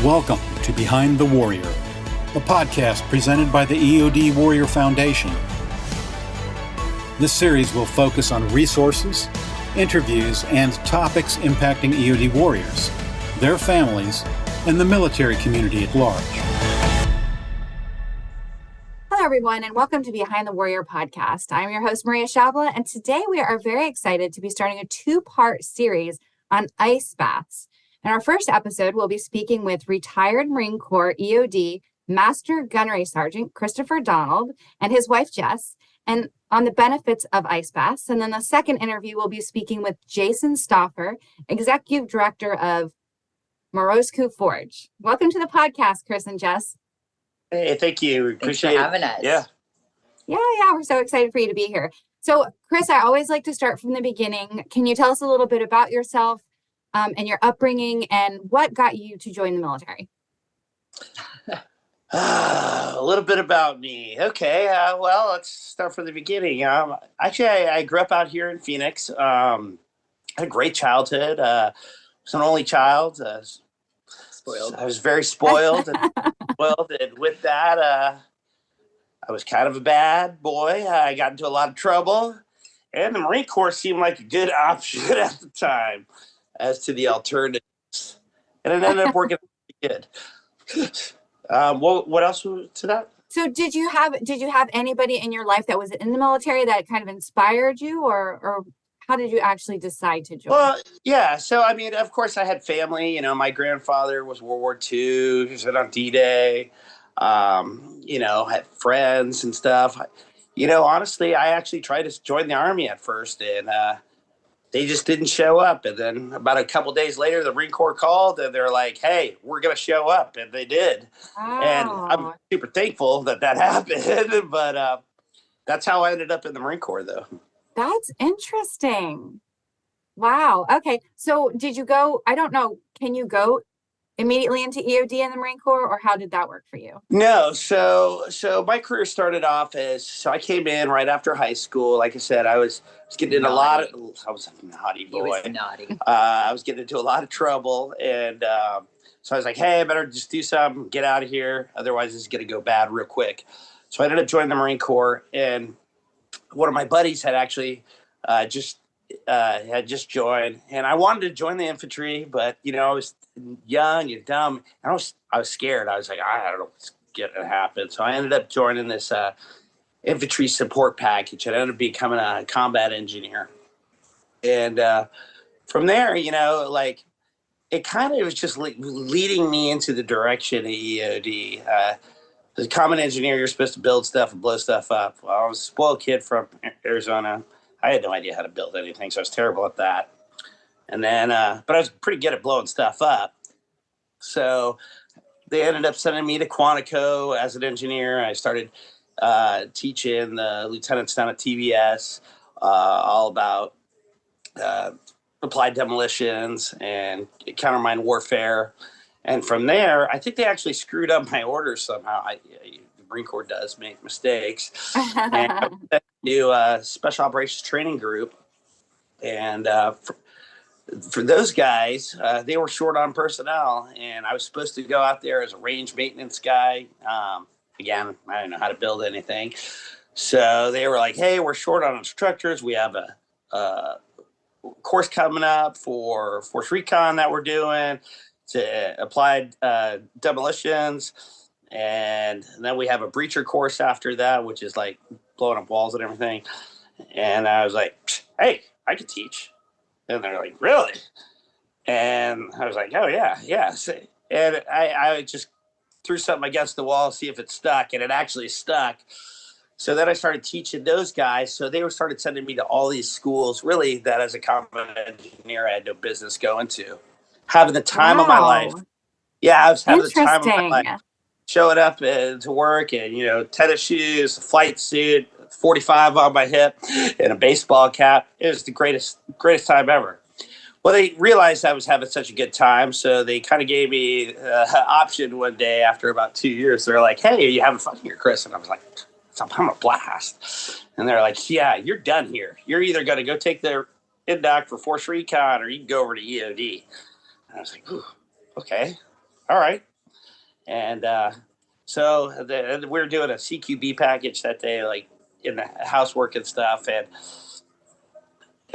Welcome to Behind the Warrior, a podcast presented by the EOD Warrior Foundation. This series will focus on resources, interviews, and topics impacting EOD warriors, their families, and the military community at large. Hello, everyone, and welcome to Behind the Warrior podcast. I'm your host, Maria Shabla, and today we are very excited to be starting a two-part series on ice baths. In our first episode, we'll be speaking with retired Marine Corps EOD Master Gunnery Sergeant Christopher Donald and his wife, Jess, and on the benefits of ice baths. And then the second interview, we'll be speaking with Jason Stauffer, Executive Director of Morozko Forge. Welcome to the podcast, Kris and Jess. Hey, thank you. Appreciate having us. Yeah, we're so excited for you to be here. So, Kris, I always like to start from the beginning. Can you tell us a little bit about yourself and your upbringing and what got you to join the military? a little bit about me. Okay, well, let's start from the beginning. Actually, I grew up out here in Phoenix. Had a great childhood. Was an only child. Spoiled. I was very spoiled and with that, I was kind of a bad boy. I got into a lot of trouble, and the Marine Corps seemed like a good option at the time as to the alternatives, and it ended up working good. What else was to that? So did you have anybody in your life that was in the military that kind of inspired you, or how did you actually decide to join? Well, yeah. So, I mean, of course, I had family. My grandfather was World War II. He was on D-Day. Had friends and stuff. Honestly, I actually tried to join the Army at first, and they just didn't show up. And then about a couple days later, the Marine Corps called, and they're like, "Hey, we're going to show up," and they did. Wow. And I'm super thankful that happened. But that's how I ended up in the Marine Corps, though. That's interesting. Wow. Okay. So did you go, I don't know, can you go immediately into EOD in the Marine Corps, or how did that work for you? No. So my career started off I came in right after high school. Like I said, I was getting into I was a naughty boy. He was naughty. I was getting into a lot of trouble. And so I was like, hey, I better just do something, get out of here. Otherwise, it's going to go bad real quick. So I ended up joining the Marine Corps, and one of my buddies had actually had just joined, and I wanted to join the infantry, but I was young and dumb, and I was scared. I was like, I don't know what's going to happen. So I ended up joining this infantry support package, and I ended up becoming a combat engineer. And from there, it kind of was just leading me into the direction of EOD. As a common engineer, you're supposed to build stuff and blow stuff up. Well, I was a spoiled kid from Arizona. I had no idea how to build anything, so I was terrible at that. And then, but I was pretty good at blowing stuff up. So they ended up sending me to Quantico as an engineer. I started teaching the lieutenants down at TBS all about applied demolitions and countermine warfare. And from there, I think they actually screwed up my orders somehow. The Marine Corps does make mistakes. And I went to do a special operations training group. And for those guys, they were short on personnel. And I was supposed to go out there as a range maintenance guy. Again, I didn't know how to build anything. So they were like, hey, we're short on instructors. We have a course coming up for Force Recon that we're doing to applied demolitions, and then we have a breacher course after that, which is like blowing up walls and everything. And I was like, hey, I could teach. And they're like, really? And I was like, oh yeah. And I just threw something against the wall, see if it stuck, and it actually stuck. So then I started teaching those guys. So they started sending me to all these schools, really, that as a combat engineer I had no business going to. Having the time of my life. Yeah, I was having the time of my life. Showing up to work and, tennis shoes, a flight suit, 45 on my hip, and a baseball cap. It was the greatest time ever. Well, they realized I was having such a good time, so they kind of gave me an option one day after about 2 years. They're like, hey, are you having fun here, Kris? And I was like, I'm a blast. And they're like, yeah, you're done here. You're either going to go take the induct for Force Recon or you can go over to EOD. And I was like, ooh, okay, all right. And so we were doing a CQB package that day, like in the housework and stuff. And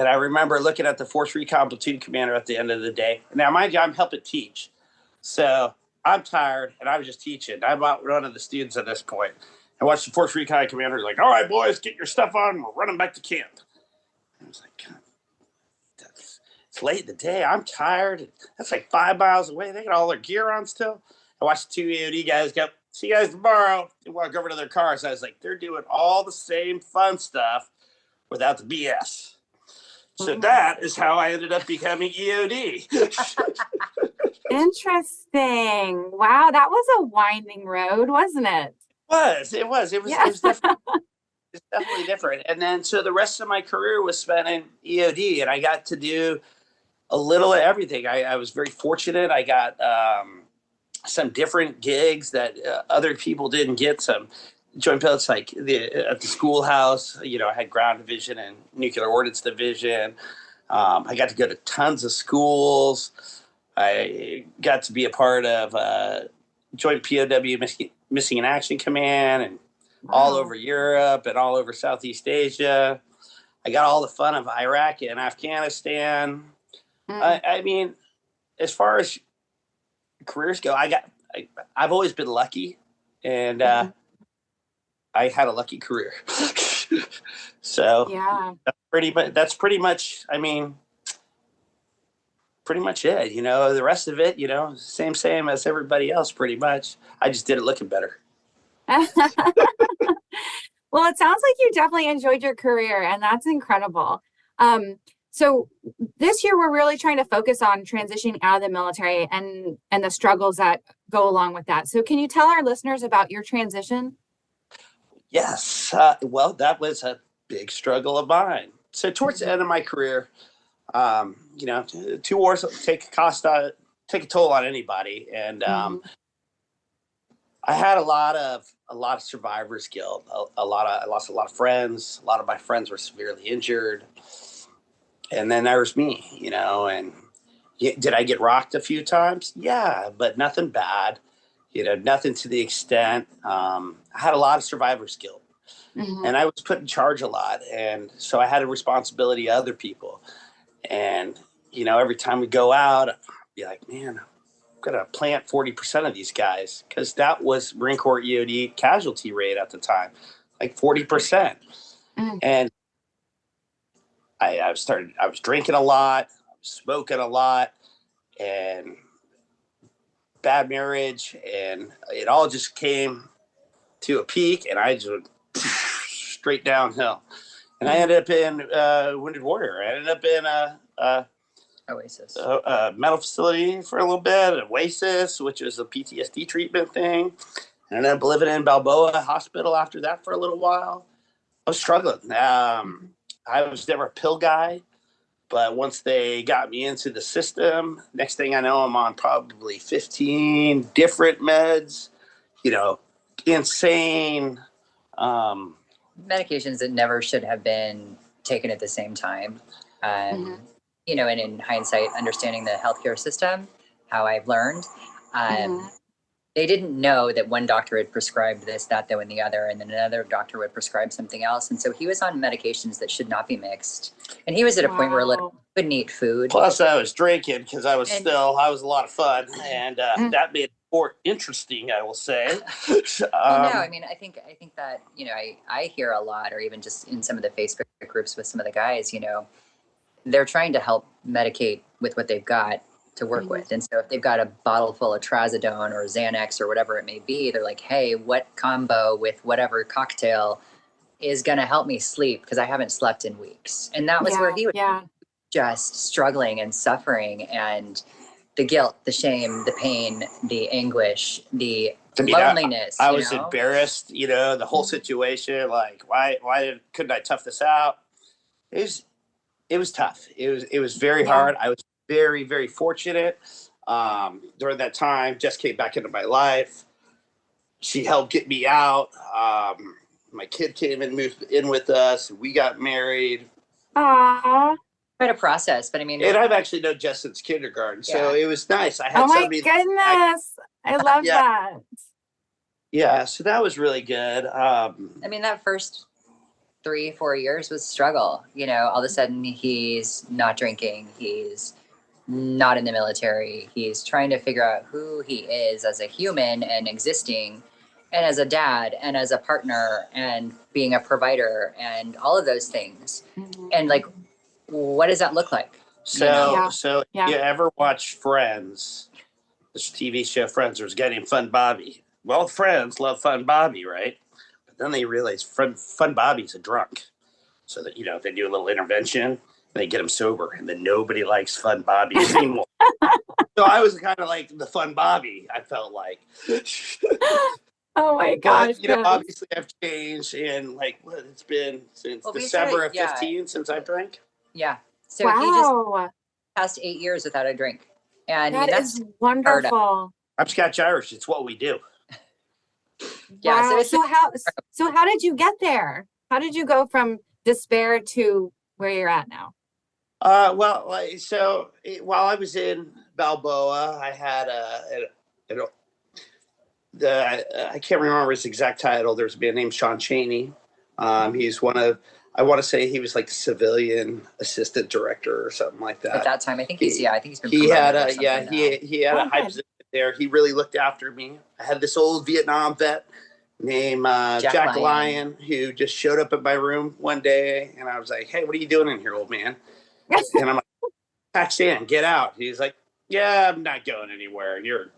I remember looking at the Force Recon Platoon Commander at the end of the day. Now, mind you, I'm helping teach. So I'm tired, and I was just teaching. I'm outrunning the students at this point. I watched the Force Recon Commander like, all right, boys, get your stuff on. We're running back to camp. I was like, God, it's late in the day. I'm tired. That's like 5 miles away. They got all their gear on still. I watched the two EOD guys go, see you guys tomorrow. They walk over to their cars. I was like, they're doing all the same fun stuff without the BS. So that is how I ended up becoming EOD. Interesting. Wow, that was a winding road, wasn't it? It was different. It's definitely different. And then so the rest of my career was spent in EOD, and I got to do a little of everything. I was very fortunate. I got some different gigs that other people didn't get. Some joint pilots like at the schoolhouse. I had ground division and nuclear ordnance division. I got to go to tons of schools. I got to be a part of Joint POW Missing in Action Command and all over Europe and all over Southeast Asia. I got all the fun of Iraq and Afghanistan. I mean, as far as careers go, I've always been lucky, and I had a lucky career. So yeah, that's pretty much. I mean, pretty much it. The rest of it, same as everybody else. Pretty much, I just did it looking better. Well, it sounds like you definitely enjoyed your career, and that's incredible. So this year, we're really trying to focus on transitioning out of the military and the struggles that go along with that. So can you tell our listeners about your transition? Yes. Well, that was a big struggle of mine. So towards the end of my career, two wars take a toll on anybody. And I had a lot of survivor's guilt. I lost a lot of friends. A lot of my friends were severely injured. And then there was me, and did I get rocked a few times? Yeah, but nothing bad, nothing to the extent. I had a lot of survivor's guilt, and I was put in charge a lot. And so I had a responsibility of other people. And, every time we go out, I'd be like, man, I'm going to plant 40% of these guys, because that was Marine Corps EOD casualty rate at the time, like 40%. And I was drinking a lot, smoking a lot, and bad marriage, and it all just came to a peak, and I just went straight downhill. And I ended up in Wounded Warrior. I ended up in Oasis. A mental facility for a little bit, Oasis, which is a PTSD treatment thing. I ended up living in Balboa Hospital after that for a little while. I was struggling. I was never a pill guy, but once they got me into the system, next thing I know, I'm on probably 15 different meds, insane. Medications that never should have been taken at the same time. And in hindsight, understanding the healthcare system, how I've learned, they didn't know that one doctor had prescribed this, that, though, and the other, and then another doctor would prescribe something else. And so he was on medications that should not be mixed. And he was at a point where he couldn't eat food. Plus, I was drinking because I was a lot of fun. And that made it more interesting, I will say. No, I mean, I think that, I hear a lot, or even just in some of the Facebook groups with some of the guys, they're trying to help medicate with what they've got to work with. And so if they've got a bottle full of trazodone or Xanax or whatever it may be, they're like, hey, what combo with whatever cocktail is going to help me sleep? Because I haven't slept in weeks. And that was where he was just struggling and suffering, and the guilt, the shame, the pain, the anguish, the loneliness. I was embarrassed, the whole situation. Like, why couldn't I tough this out? It was tough. It was very hard. I was very, very fortunate. During that time, Jess came back into my life. She helped get me out. My kid came and moved in with us. We got married. Aww. Quite a process, but I mean, and I've actually known Jess since kindergarten, so it was nice. I had oh my somebody. Goodness! I love Yeah. that. Yeah, so that was really good. I mean, that first 3-4 years was struggle. All of a sudden he's not drinking. He's not in the military. He's trying to figure out who he is as a human and existing, and as a dad and as a partner and being a provider and all of those things. And like, what does that look like? So you ever watch Friends? This TV show Friends, there's a guy named Fun Bobby. Well, friends love Fun Bobby, right? But then they realize Fun Bobby's a drunk. So that, they do a little intervention and they get him sober, and then nobody likes Fun Bobby anymore. So I was kind of like the Fun Bobby, I felt like. Oh my gosh. But, obviously I've changed, and like, what, it's been since December of 15 since I've drank. Yeah. So he just passed 8 years without a drink. And that's wonderful. I'm Scotch Irish. It's what we do. Yeah. Wow. So how did you get there? How did you go from despair to where you're at now? While I was in Balboa, I had I can't remember his exact title. There's a man named Sean Chaney. He's I want to say he was like the civilian assistant director or something like that. At that time, I think he's been. He had a high position there. He really looked after me. I had this old Vietnam vet named Jack Lyon, who just showed up at my room one day, and I was like, "Hey, what are you doing in here, old man?" And I'm like, "Patch in, get out." He's like, "Yeah, I'm not going anywhere. You're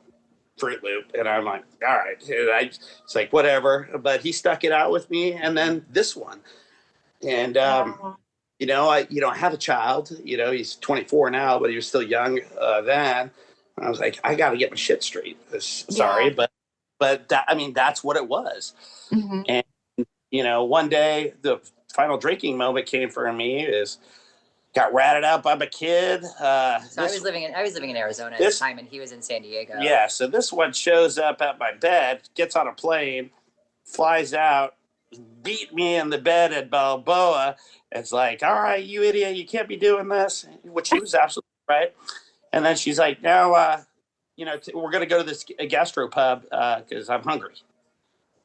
Fruit Loop." And I'm like, "All right." And it's like, whatever. But he stuck it out with me, and then this one. And I have a child. He's 24 now, but he was still young then. And I was like, I got to get my shit straight. Sorry, but that's what it was. Mm-hmm. And one day the final drinking moment came for me is got ratted out by my kid. So I was living in Arizona at the time, and he was in San Diego. Yeah. So this one shows up at my bed, gets on a plane, flies out, beat me in the bed at Balboa. It's like, all right, you idiot, you can't be doing this, which she was absolutely right. And then she's like, now, we're going to go to this gastropub because I'm hungry.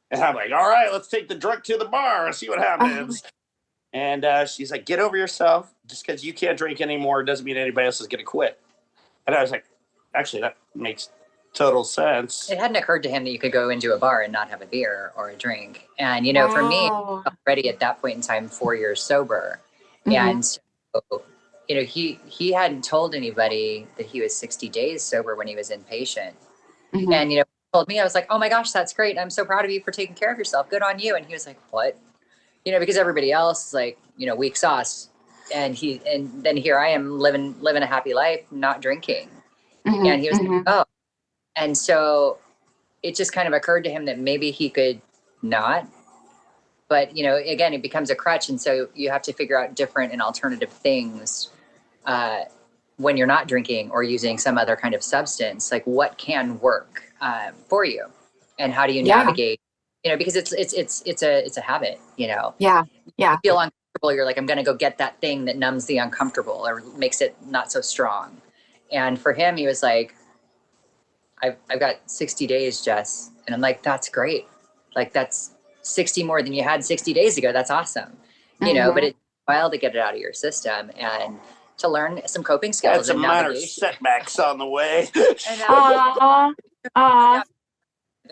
And I'm like, all right, let's take the drunk to the bar and see what happens. And she's like, get over yourself. Just because you can't drink anymore doesn't mean anybody else is going to quit. And I was like, actually, that makes total sense. It hadn't occurred to him that you could go into a bar and not have a beer or a drink. And, for me, already at that point in time, 4 years sober. Mm-hmm. And so, he hadn't told anybody that he was 60 days sober when he was inpatient. Mm-hmm. And, he told me, I was like, oh my gosh, that's great. I'm so proud of you for taking care of yourself. Good on you. And he was like, what? Because everybody else is like, weak sauce. And then here I am living a happy life, not drinking. Mm-hmm. And he was like, oh. And so it just kind of occurred to him that maybe he could not. But, again, it becomes a crutch. And so you have to figure out different and alternative things when you're not drinking or using some other kind of substance. Like, what can work for you? And how do you navigate? Because it's a habit, Yeah. Yeah. You feel uncomfortable. You're like, I'm going to go get that thing that numbs the uncomfortable or makes it not so strong. And for him, he was like, I've got 60 days, Jess. And I'm like, that's great. Like, that's 60 more than you had 60 days ago. That's awesome. But it's a while to get it out of your system and to learn some coping skills. That's some minor setbacks on the way. There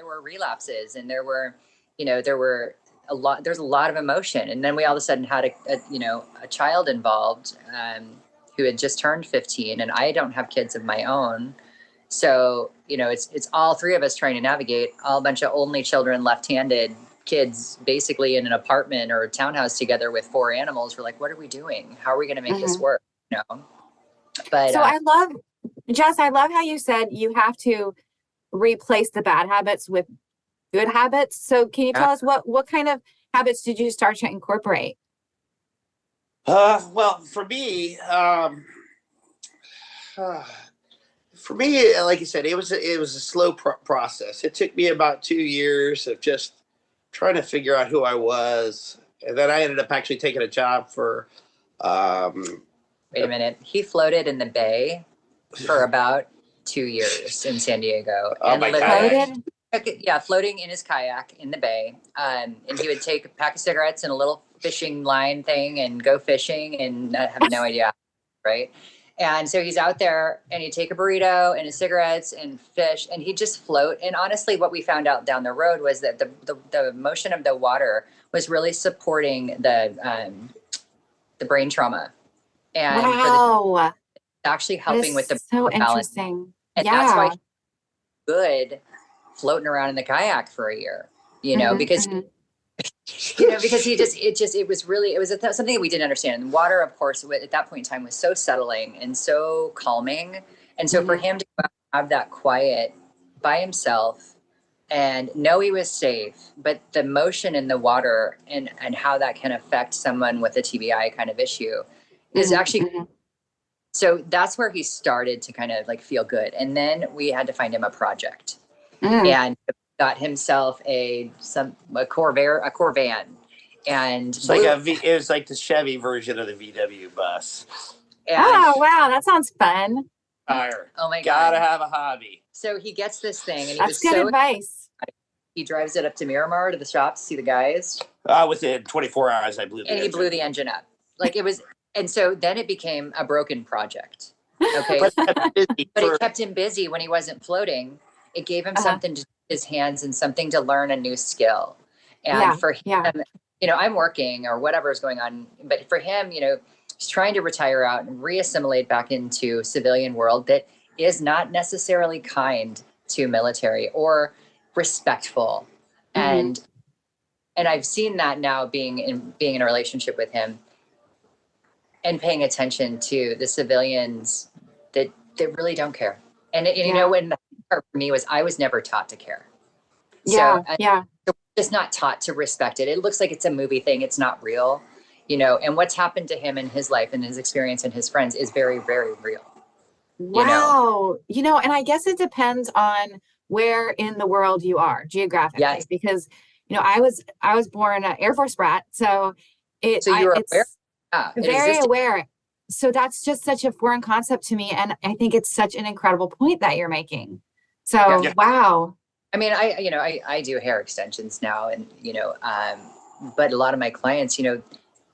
were relapses, and there were a lot. There's a lot of emotion, and then we all of a sudden had a child involved who had just turned 15, and I don't have kids of my own. So, it's all three of us trying to navigate, all a bunch of only children, left-handed kids, basically in an apartment or a townhouse together with 4 animals. We're like, what are we doing? How are we going to make this work? But so Jess, I love how you said you have to replace the bad habits with good habits. So can you tell us what kind of habits did you start to incorporate? Well, for me, like you said, it was a slow process. It took me about 2 years of just trying to figure out who I was. And then I ended up actually taking a job for... Wait a minute. He floated in the bay for about 2 years in San Diego. Oh, and my Floated? Yeah, floating in his kayak in the bay. And he would take a pack of cigarettes and a little fishing line thing and go fishing and have no idea, right? And so he's out there and he'd take a burrito and his cigarettes and fish and he'd just float. And honestly, what we found out down the road was that the motion of the water was really supporting the brain trauma. And Wow. actually helping with the so balance. interesting. And yeah. that's why he's good floating around in the kayak for a year, because because it was something that we didn't understand. And water, of course, at that point in time was so settling and so calming. And so for him to have that quiet by himself and know he was safe, but the motion in the water and how that can affect someone with a TBI kind of issue is actually, so that's where he started to kind of like feel good. And then we had to find him a project and got himself a Corvan. And it's like it was like the Chevy version of the VW bus. Oh, wow. That sounds fun. Fire. Oh my God. Gotta have a hobby. So he gets this thing and that's good advice. He drives it up to Miramar to the shop to see the guys. Within 24 hours, I blew the engine. He blew the engine up. Like it was, and so then it became a broken project. Okay. But it kept him busy when he wasn't floating. It gave him something to do with his hands and something to learn a new skill. And for him, I'm working or whatever is going on, but for him, he's trying to retire out and reassimilate back into civilian world that is not necessarily kind to military or respectful. And I've seen that now being in a relationship with him and paying attention to the civilians that really don't care. And when the part for me was I was never taught to care. So just not taught to respect it. It looks like it's a movie thing. It's not real, and what's happened to him in his life and his experience and his friends is very, very real. Wow. And I guess it depends on where in the world you are geographically, because, I was born an Air Force brat. So it's very aware. So that's just such a foreign concept to me. And I think it's such an incredible point that you're making. So, wow. I mean, I do hair extensions now and, but a lot of my clients,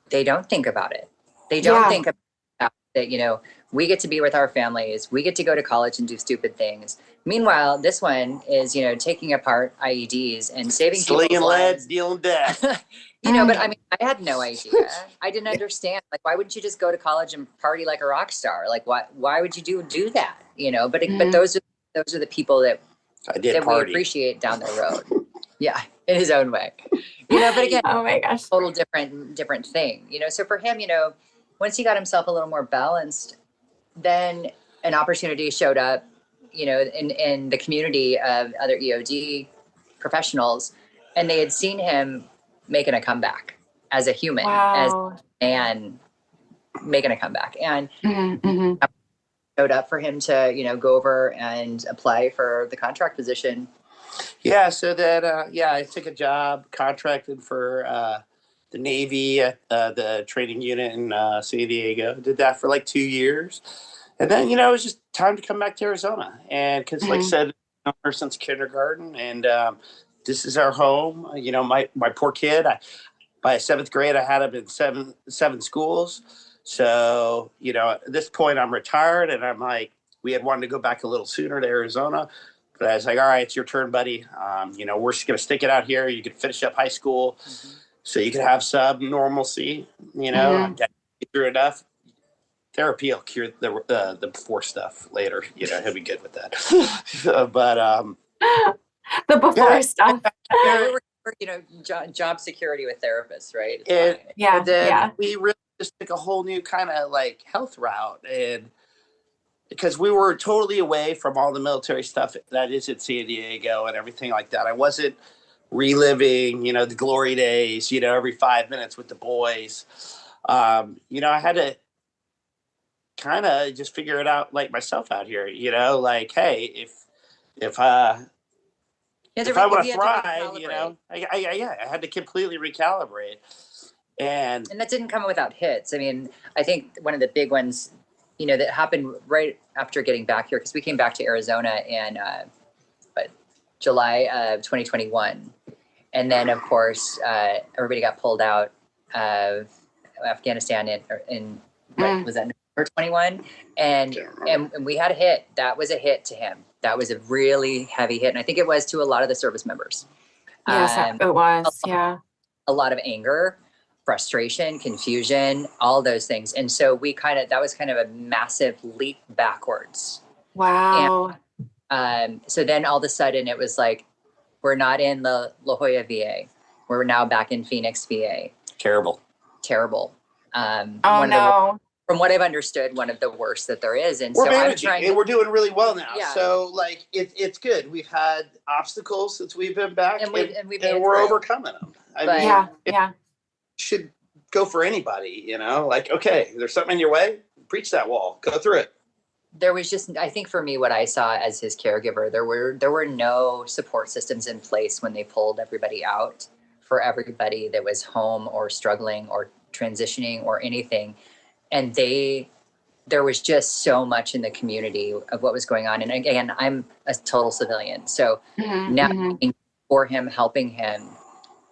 they don't think about it. They don't think about that, we get to be with our families. We get to go to college and do stupid things. Meanwhile, this one is, taking apart IEDs and saving slinging lead, dealing death. But I mean, I had no idea. I didn't understand. Like, why wouldn't you just go to college and party like a rock star? Like, why would you do that? But those are the people that we appreciate down the road. Yeah, in his own way. But again, oh my gosh, total different thing. So for him, once he got himself a little more balanced, then an opportunity showed up, in the community of other EOD professionals, and they had seen him making a comeback as a human, as a man making a comeback, and showed up for him to, go over and apply for the contract position. Yeah. So then, I took a job contracted for the Navy at the training unit in San Diego. Did that for like 2 years. And then, it was just time to come back to Arizona. And because, like I said, I've known her since kindergarten. And this is our home. My poor kid, by 7th grade, I had him in seven schools. So, at this point, I'm retired. And I'm like, we had wanted to go back a little sooner to Arizona. But I was like, all right, it's your turn, buddy. We're just going to stick it out here. You can finish up high school so you can have some normalcy, get through enough. Therapy will cure the before stuff later. He'll be good with that. But the before stuff. Job security with therapists, right? We really just took a whole new kind of like health route, and because we were totally away from all the military stuff that is at San Diego and everything like that. I wasn't reliving, the glory days, every 5 minutes with the boys. I had to kind of just figure it out like myself out here, like, hey, if I want to thrive, I had to completely recalibrate. And that didn't come without hits. I mean, I think one of the big ones that happened right after getting back here, because we came back to Arizona in July of 2021. And then, of course, everybody got pulled out of Afghanistan in was that November 21? And we had a hit. That was a hit to him. That was a really heavy hit. And I think it was to a lot of the service members. Yes, it was. Yeah. A lot of anger, frustration, confusion, all those things. And so that was kind of a massive leap backwards. Wow. And so then all of a sudden it was like, we're not in the La Jolla VA. We're now back in Phoenix VA. Terrible. Oh, no. From what I've understood, one of the worst that there is. And we're so managing, I'm trying and we're doing really well now. Yeah. So like it's good. We've had obstacles since we've been back, and we're overcoming them. I mean, it should go for anybody, like, okay, there's something in your way, breach that wall, go through it. There was just, I think for me, what I saw as his caregiver, there were no support systems in place when they pulled everybody out for everybody that was home or struggling or transitioning or anything. And there was just so much in the community of what was going on. And again, I'm a total civilian. So now for him, helping him,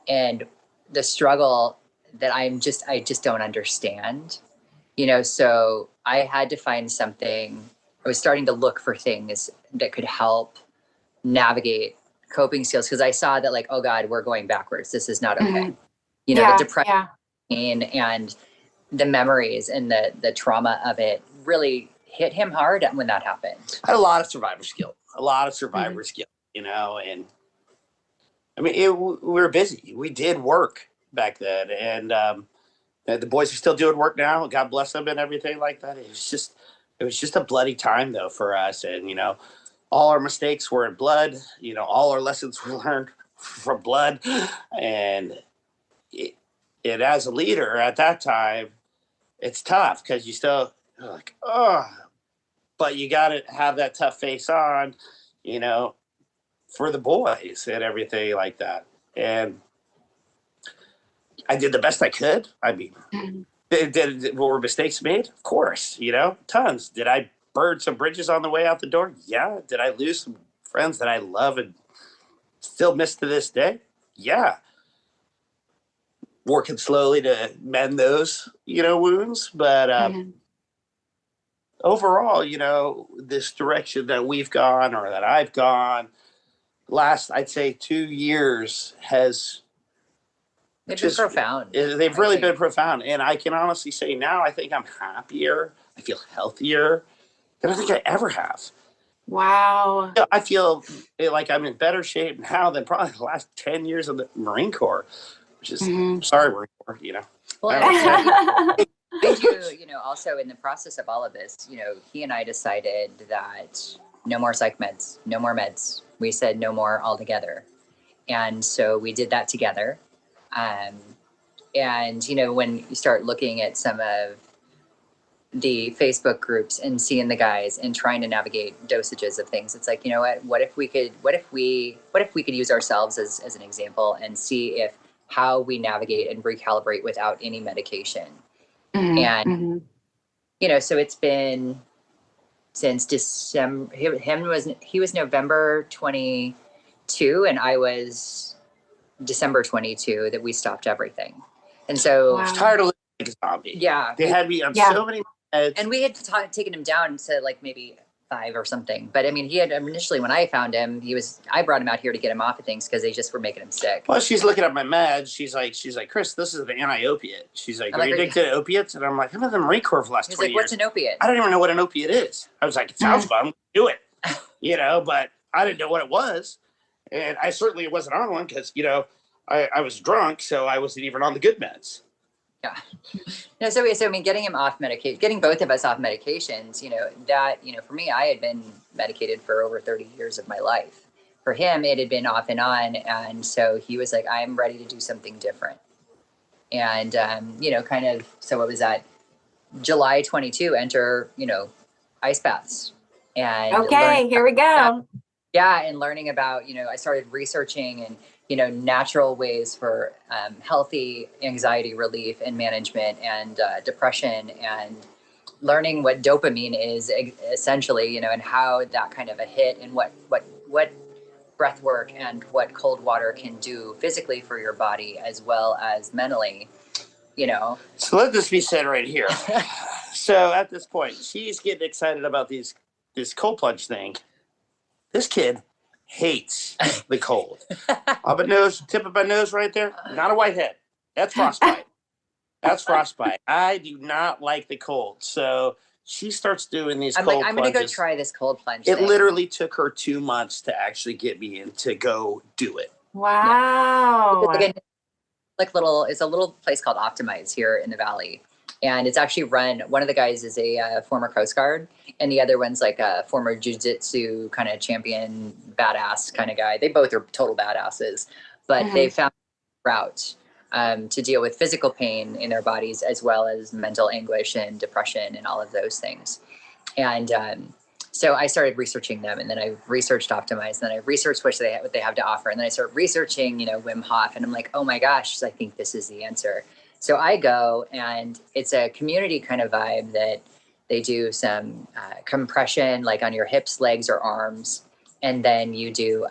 and the struggle that I just don't understand, so I had to find something. I was starting to look for things that could help navigate coping skills, because I saw that, like, oh God, we're going backwards. This is not okay. The depression and the memories and the trauma of it really hit him hard when that happened. I had a lot of survivor skill, and I mean, we were busy. We did work back then, and the boys are still doing work now. God bless them and everything like that. It was just a bloody time though for us, and all our mistakes were in blood. All our lessons were learned from blood, and as a leader at that time, it's tough because you're like, but you got to have that tough face on, for the boys and everything like that. And I did the best I could. I mean, were mistakes made? Of course, tons. Did I burn some bridges on the way out the door? Yeah. Did I lose some friends that I love and still miss to this day? Yeah. Working slowly to mend those, wounds. But overall, this direction that we've gone, or that I've gone, last, I'd say 2 years They've been profound. They've really been profound. And I can honestly say now, I think I'm happier. I feel healthier than I think I ever have. Wow. I feel like I'm in better shape now than probably the last 10 years of the Marine Corps, which is, sorry, Marine Corps, Well, I do, also in the process of all of this, he and I decided that no more psych meds, no more meds. We said no more altogether. And so we did that together. And, when you start looking at some of the Facebook groups and seeing the guys and trying to navigate dosages of things, it's like, what if we could use ourselves as an example and see how we navigate and recalibrate without any medication. And, so it's been since December, he was November 22 and I was December 22 that we stopped everything. And so I was tired of living like a zombie. Yeah. They had me on so many meds. And we had taken him down to like maybe 5 or something. But I mean, he had initially, when I found him, I brought him out here to get him off of things because they just were making him sick. Well, she's looking at my meds. She's like, Kris, this is the anti-opiate. She's like, are you addicted to opiates? And I'm like, I'm in the Marine Corps for the last 20 years. What's an opiate? I don't even know what an opiate is. I was like, it sounds fun. Do it. But I didn't know what it was. And I certainly wasn't on one because, I was drunk, so I wasn't even on the good meds. Yeah. No, so I mean, getting him off medication, getting both of us off medications, for me, I had been medicated for over 30 years of my life. For him, it had been off and on. And so he was like, I'm ready to do something different. And, so what was that? July 22, enter, ice baths. And okay, here we go. And learning about, I started researching and, natural ways for healthy anxiety relief and management and depression and learning what dopamine is essentially, you know, and how that kind of a hit and what breath work and what cold water can do physically for your body as well as mentally, you know. So let this be said right here. So at this point, she's getting excited about this cold plunge thing. This kid hates the cold. Up a nose, tip of my nose right there. Not a whitehead. That's frostbite. That's frostbite. I do not like the cold. So she starts doing these cold plunges. I'm going to go try this cold plunge It thing. literally took her 2 months to actually get me in to go do it. Wow. Yeah. It's a little place called Optimize here in the Valley. And it's actually run, one of the guys is a former Coast Guard, and the other one's like a former jiu-jitsu kind of champion, badass kind of guy. They both are total badasses, but they found a route to deal with physical pain in their bodies as well as mental anguish and depression and all of those things. And so I started researching them, and then I researched Optimize, and then I researched what they have to offer, and then I started researching, you know, Wim Hof, and I'm like, oh my gosh, I think this is the answer. So I go, and it's a community kind of vibe that they do some compression, like on your hips, legs, or arms, and then you do,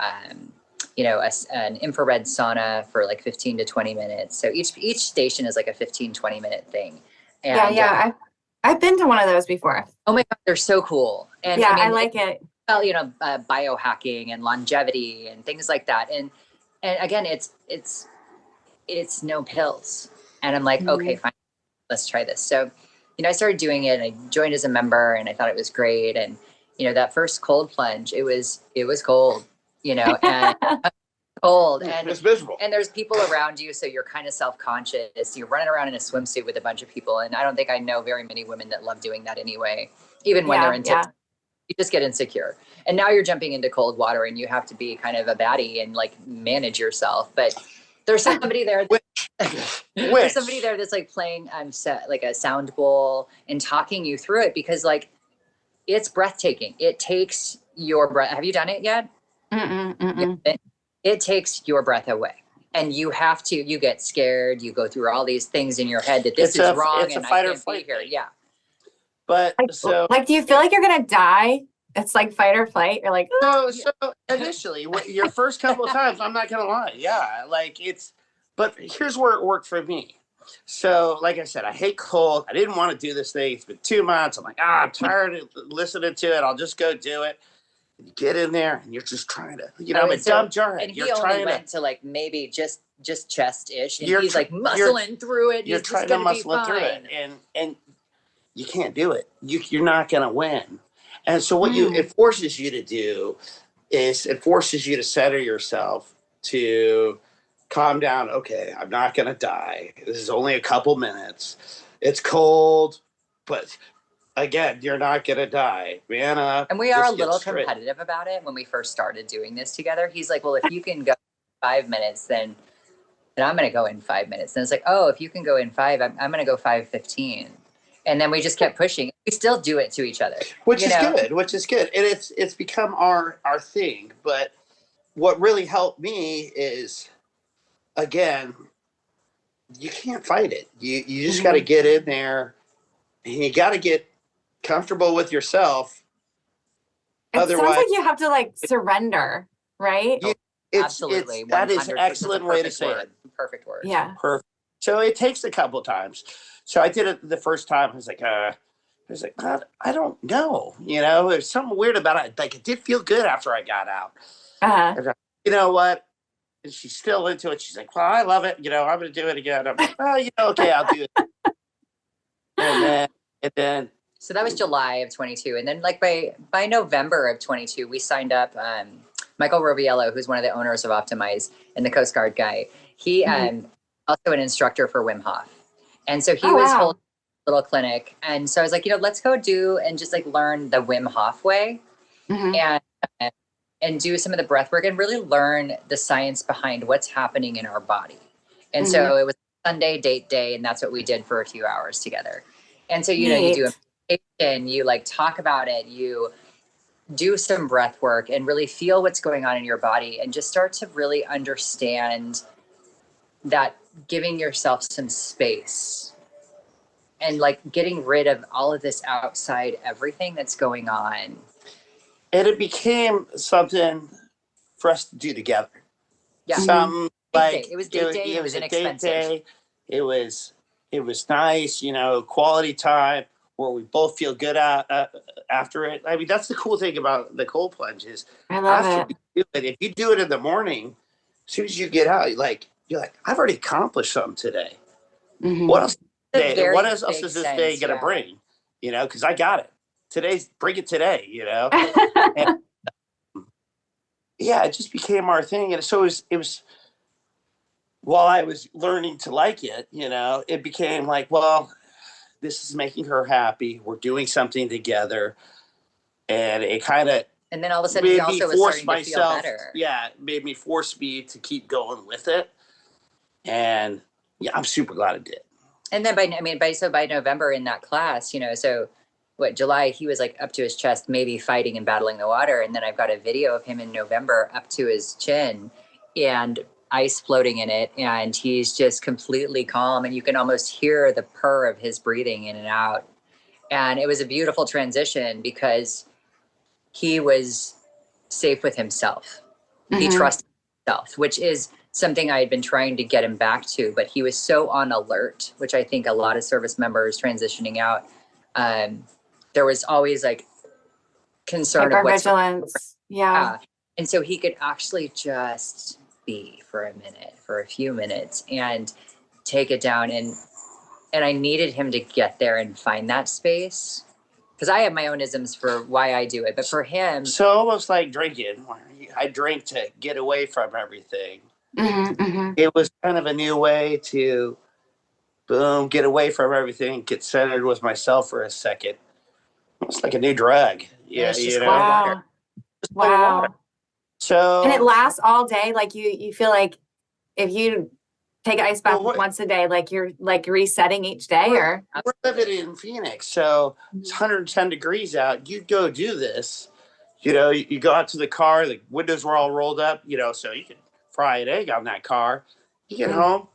you know, an infrared sauna for like 15 to 20 minutes. So each station is like a 15, 20-minute thing. And, I've been to one of those before. Oh my God, they're so cool. And yeah, I like it. Well, you know, biohacking and longevity and things like that. And again, it's no pills. And I'm like, okay, fine, let's try this. So, you know, I started doing it, and I joined as a member, and I thought it was great. And, you know, that first cold plunge, it was cold, you know, and cold, and it's miserable. And there's people around you, so you're kind of self-conscious. You're running around in a swimsuit with a bunch of people, and I don't think I know very many women that love doing that anyway, even when they're in tips. You just get insecure. And now you're jumping into cold water, and you have to be kind of a baddie and like manage yourself. But there's somebody there. There's somebody there that's like playing like a sound bowl and talking you through it, because like it's breathtaking. It takes your breath. Have you done it yet? It takes your breath away, and you get scared. You go through all these things in your head that this is wrong, and I can't be here. Yeah. But do you feel like you're gonna die? It's like fight or flight. You're like, so initially, your first couple of times, I'm not gonna lie, yeah, like but here's where it worked for me. So, like I said, I hate cold. I didn't want to do this thing. It's been 2 months. I'm like, I'm tired of listening to it. I'll just go do it. You get in there, and you're just trying to, you know, I'm a dumb jarhead. And he only went to like maybe just chest-ish, and he's like muscling through it. You're trying to muscle through it, and you can't do it. You're not going to win. And so what it forces you to do is it forces you to center yourself, to calm down. Okay, I'm not going to die. This is only a couple minutes. It's cold, but again, you're not going to die. Man up. And we are a little competitive about it. When we first started doing this together, he's like, well, if you can go 5 minutes, then I'm going to go in 5 minutes. And it's like, oh, if you can go in 5, I'm going to go 5:15. And then we just kept pushing. We still do it to each other. Which is good. And it's become our thing. But what really helped me is, again, you can't fight it. You just got to get in there, and you got to get comfortable with yourself. Otherwise, sounds like you have to like surrender, right? Absolutely. That is an excellent way to say it. Perfect word. Yeah. Perfect. So it takes a couple times. So I did it the first time. I was like, God, I don't know. You know, there's something weird about it. Like, it did feel good after I got out. You know what? And she's still into it. She's like, well, I love it. You know, I'm going to do it again. I'm like, oh, you know, okay, I'll do it. And then. So that was July of 22. And then like by November of 22, we signed up Michael Roviello, who's one of the owners of Optimize and the Coast Guard guy. He also an instructor for Wim Hof. And so he was holding a little clinic. And so I was like, you know, let's go do and just like learn the Wim Hof way and do some of the breath work and really learn the science behind what's happening in our body. And so it was Sunday date day, and that's what we did for a few hours together. And so, you know, you do a meditation, you like talk about it, you do some breath work and really feel what's going on in your body and just start to really understand that giving yourself some space and like getting rid of all of this outside everything that's going on. And it became something for us to do together. Yeah. Something like day. It was date day. It was inexpensive. Date day. It was nice, quality time where we both feel good after it. I mean, that's the cool thing about the cold plunge is I love after it. you do it, if you do it in the morning, as soon as you get out, you're like, I've already accomplished something today. What else? What else is this day gonna bring? Because I got it. Bring it today. And, yeah, it just became our thing, and so it was. While I was learning to like it, it became like, well, this is making her happy. We're doing something together, and it kind of. And then all of a sudden, he also was starting to feel better. Yeah, it made me force me to keep going with it, and yeah, I'm super glad I did. And then by November in that class, so July, he was like up to his chest, maybe fighting and battling the water. And then I've got a video of him in November up to his chin and ice floating in it. And he's just completely calm. And you can almost hear the purr of his breathing in and out. And it was a beautiful transition because he was safe with himself. He trusted himself, which is something I had been trying to get him back to, but he was so on alert, which I think a lot of service members transitioning out, there was always like concern of what's vigilance. Yeah. And so he could actually just be for a few minutes and take it down. And I needed him to get there and find that space because I have my own isms for why I do it. But for him. So almost like drinking, I drink to get away from everything. It was kind of a new way to get away from everything, get centered with myself for a second. It's like a new drug. Yeah, Wow. So and it lasts all day. Like you feel like if you take an ice bath once a day, like you're like resetting each day. We're living in Phoenix, so it's 110 degrees out. You go do this. You go out to the car. The windows were all rolled up. So you can fry an egg on that car. You get home,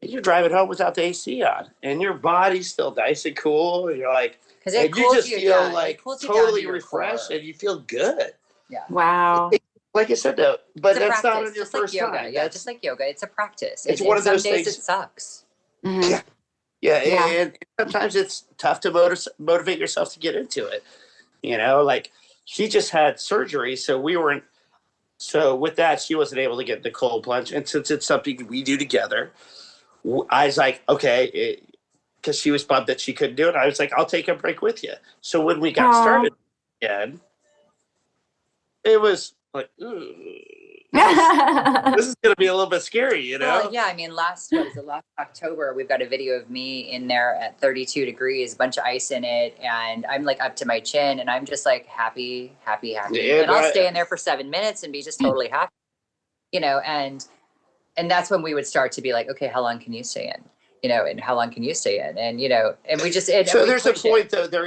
and you're driving home without the AC on, and your body's still nice and cool. And you're like, because you just feel like totally refreshed, and you feel good. Yeah. Wow. Like I said, though, but that's not on your first time. Yeah, just like yoga, it's a practice. It's one of those days things. It sucks. Yeah, and sometimes it's tough to motivate yourself to get into it. Like she just had surgery, so we weren't. So with that, she wasn't able to get the cold plunge, and since it's something we do together, I was like, okay, because she was bummed that she couldn't do it. I was like, I'll take a break with you. So when we got started again, it was like, ooh, this is going to be a little bit scary, Well, yeah, last October, we've got a video of me in there at 32 degrees, a bunch of ice in it, and I'm like up to my chin, and I'm just like happy. Yeah, and I'll stay in there for 7 minutes and be just totally happy, and that's when we would start to be like, okay, how long can you stay in? And how long can you stay in? And, and we just... So there is a point, though. That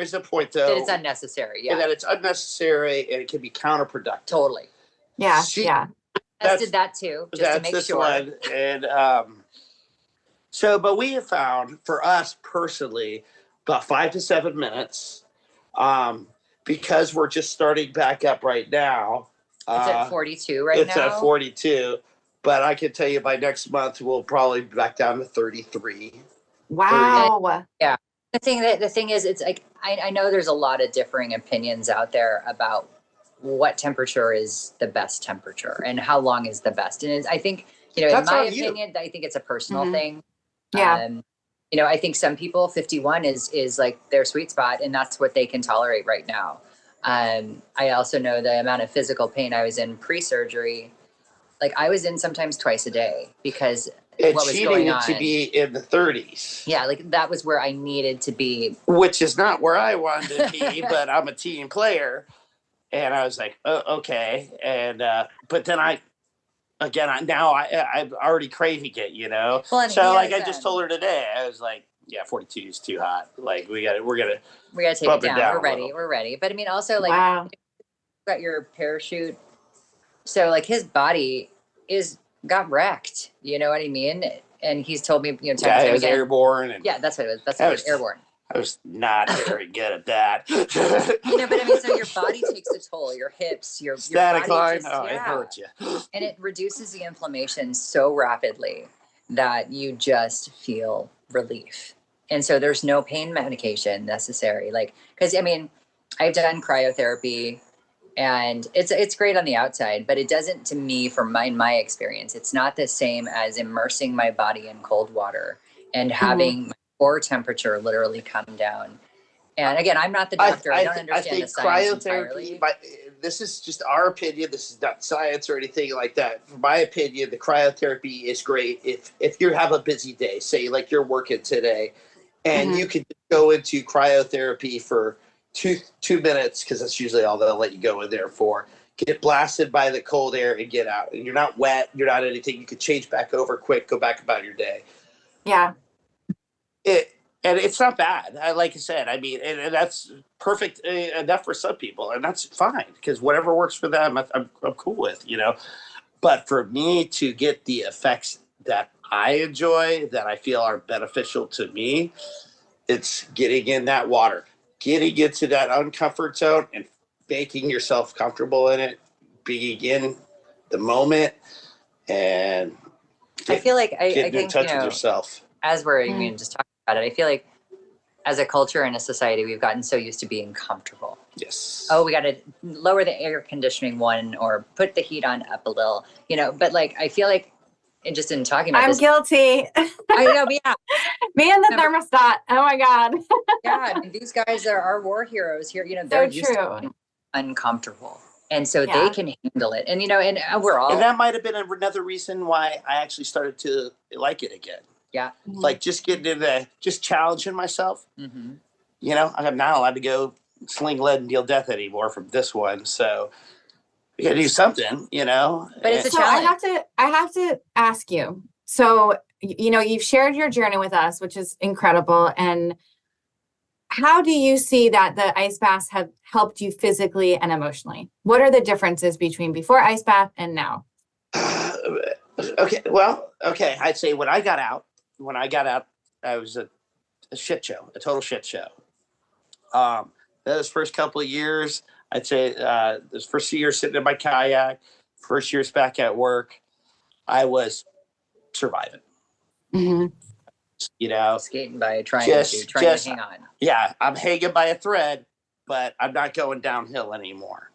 it's unnecessary, yeah. And that it's unnecessary, and it can be counterproductive. Totally. Yeah, Jess did that, too, just to make sure. One. And but we have found, for us personally, about 5 to 7 minutes, because we're just starting back up right now. It's at 42 right now? It's at 42. But I can tell you by next month, we'll probably be back down to 33. Wow. 30. Yeah. The thing is, it's like, I know there's a lot of differing opinions out there about what temperature is the best temperature and how long is the best. And I think, in my opinion, I think it's a personal thing. Yeah. I think some people, 51 is like their sweet spot, and that's what they can tolerate right now. I also know the amount of physical pain I was in pre-surgery. Like I was in sometimes twice a day because what was going on. To be in the 30s. Yeah, like that was where I needed to be. Which is not where I wanted to be, but I'm a team player. And I was like, oh, okay. And but then I'm already craving it, Well, so like I just told her today, I was like, yeah, 42 is too hot. Like we're gonna take it down. We're ready. But also like wow. You've got your parachute. So like his body got wrecked, you know what I mean? and he's told me, time Yeah, and I time was again. airborne. And Yeah, that's what it was. That's what it was, airborne. I was not very good at that. But I mean, so your body takes a toll, your hips, your static body line. It hurts you. And it reduces the inflammation so rapidly that you just feel relief. And so there's no pain medication necessary. Like, because I mean, I've done cryotherapy and it's great on the outside, but it doesn't, to me, from my experience, it's not the same as immersing my body in cold water and having my core temperature literally come down. And again, I'm not the doctor. I don't understand the science entirely. This is just our opinion. This is not science or anything like that. From my opinion, the cryotherapy is great if you have a busy day, say like you're working today, and you can go into cryotherapy for two minutes, because that's usually all they'll let you go in there for. Get blasted by the cold air and get out. And you're not wet. You're not anything. You could change back over quick, go back about your day. Yeah. And it's not bad. Like I said, I mean, and that's perfect enough for some people, and that's fine, because whatever works for them, I'm cool with, But for me to get the effects that I enjoy, that I feel are beneficial to me, it's getting in that water, getting into that uncomfort zone and making yourself comfortable in it, being in the moment, and I feel like I getting think, in touch with yourself. As we're just talking about it, I feel like as a culture and a society, we've gotten so used to being comfortable. Yes. Oh, we got to lower the air conditioning one or put the heat on up a little, but like, I feel like, and just in talking about I'm guilty. I know, but yeah. Me and the thermostat. Oh my God. Yeah, I mean, these guys are our war heroes here. So They're used true. to being uncomfortable. And so they can handle it. And, and we're all. And that might have been another reason why I actually started to like it again. Yeah. Like just getting into, just challenging myself. Mm-hmm. I'm not allowed to go sling lead and deal death anymore from this one. So you got to do something, But it's a challenge. I have to ask you. So, you've shared your journey with us, which is incredible. And how do you see that the ice baths have helped you physically and emotionally? What are the differences between before ice bath and now? Okay. I'd say when I got out, I was a shit show, a total shit show. Those first couple of years, I'd say this first year sitting in my kayak, first year's back at work, I was surviving. Mm-hmm. Skating by trying to hang on. Yeah, I'm hanging by a thread, but I'm not going downhill anymore.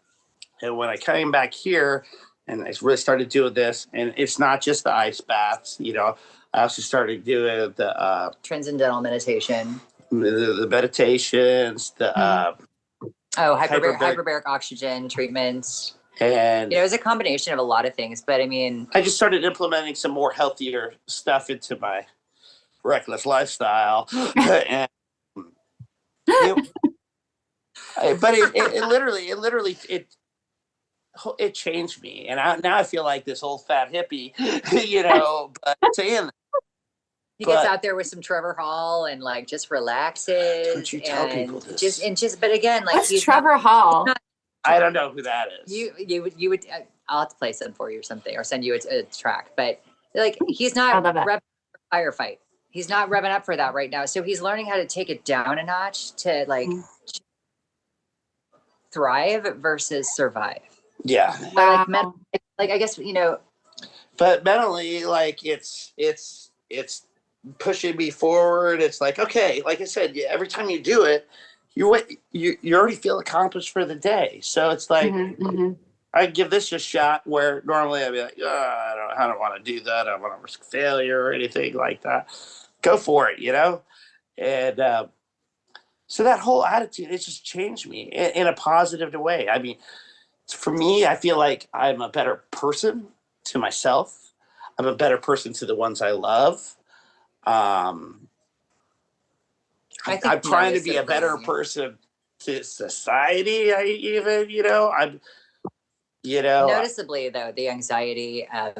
And when I came back here and I really started doing this, and it's not just the ice baths, I also started doing the transcendental meditation, the meditations, the hyperbaric oxygen treatments. And it was a combination of a lot of things, but I mean, I just started implementing some more healthier stuff into my reckless lifestyle. And but it literally changed me, and now I feel like this old fat hippie, but saying he gets out there with some Trevor Hall and like just relaxes. Don't you tell people this. But again, like, what's Trevor Hall? I don't know who that is. You would I'll have to play some for you or something, or send you a track, but like, he's not revving up for firefight. He's not revving up for that right now. So he's learning how to take it down a notch to like thrive versus survive. Yeah. Wow. Like I guess, but mentally, like it's pushing me forward. It's like, okay, like I said, every time you do it, you already feel accomplished for the day. So it's like, I give this a shot, where normally I'd be like, I don't want to do that. I don't want to risk failure or anything like that. Go for it, And so that whole attitude, it just changed me in a positive way. I mean, for me, I feel like I'm a better person to myself. I'm a better person to the ones I love. I'm trying to be a better person to society. Noticeably, though, the anxiety of,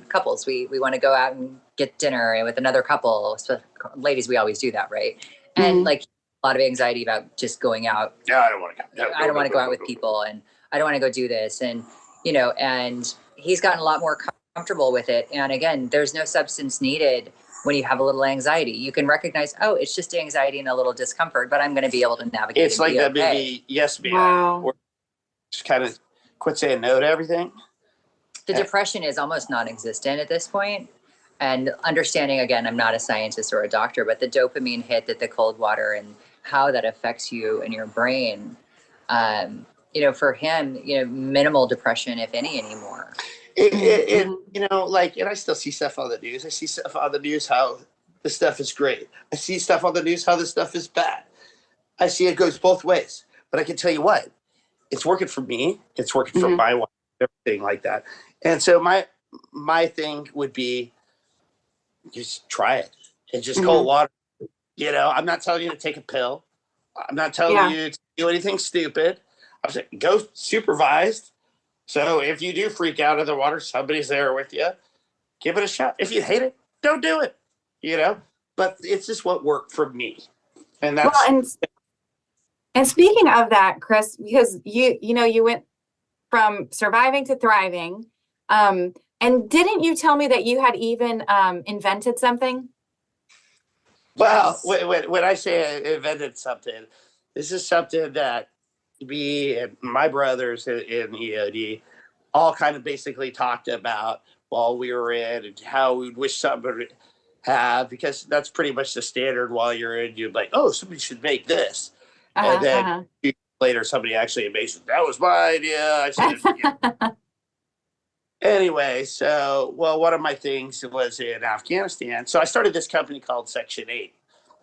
couples, we want to go out and get dinner with another couple. So ladies, we always do that, right? And like a lot of anxiety about just going out. Yeah, I don't want to go. I don't want to go out with people, and I don't want to go do this. And, and he's gotten a lot more comfortable with it. And again, there's no substance needed when you have a little anxiety. You can recognize, oh, it's just anxiety and a little discomfort, but I'm going to be able to navigate. It's like that movie, Yes Man, Wow. just kind of quit saying no to everything. The depression is almost non-existent at this point. And understanding, again, I'm not a scientist or a doctor, but the dopamine hit that the cold water and how that affects you and your brain, for him, minimal depression, if any, anymore. And I still see stuff on the news. I see stuff on the news how this stuff is great. I see stuff on the news how this stuff is bad. I see it goes both ways. But I can tell you what, it's working for me. It's working for my wife, everything like that. And so my thing would be, just try it. It's just cold water. I'm not telling you to take a pill. I'm not telling you to do anything stupid. I'm saying go supervised. So if you do freak out in the water, somebody's there with you. Give it a shot. If you hate it, don't do it. But it's just what worked for me. And that's and speaking of that, Kris, because you went from surviving to thriving. And didn't you tell me that you had even invented something? Well, when I say I invented something, this is something that me and my brothers in EOD all kind of basically talked about while we were in, and how we'd wish somebody would have, because that's pretty much the standard while you're in. You're like, oh, somebody should make this. And then later somebody actually makes it. That was my idea. I should Anyway, so, one of my things was in Afghanistan. So I started this company called Section 8,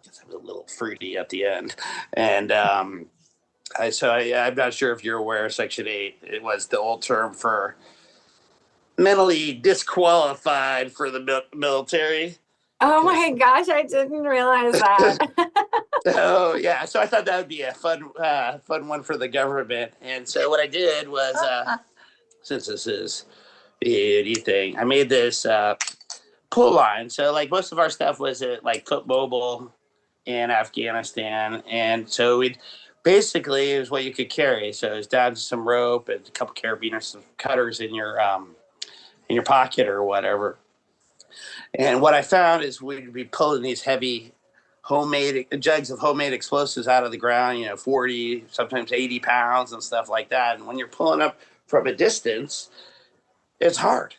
because I was a little fruity at the end. And I'm not sure if you're aware of Section 8. It was the old term for mentally disqualified for the military. Oh my gosh, I didn't realize that. So I thought that would be a fun one for the government. And so what I did was, since this is the EOD thing, I made this pull line. So like most of our stuff was at like Foot Mobile in Afghanistan, and so it was what you could carry. So it was down to some rope and a couple carabiners, some cutters in your pocket or whatever. And what I found is we'd be pulling these heavy homemade jugs of homemade explosives out of the ground, 40, sometimes 80 pounds and stuff like that. And when you're pulling up from a distance, it's hard.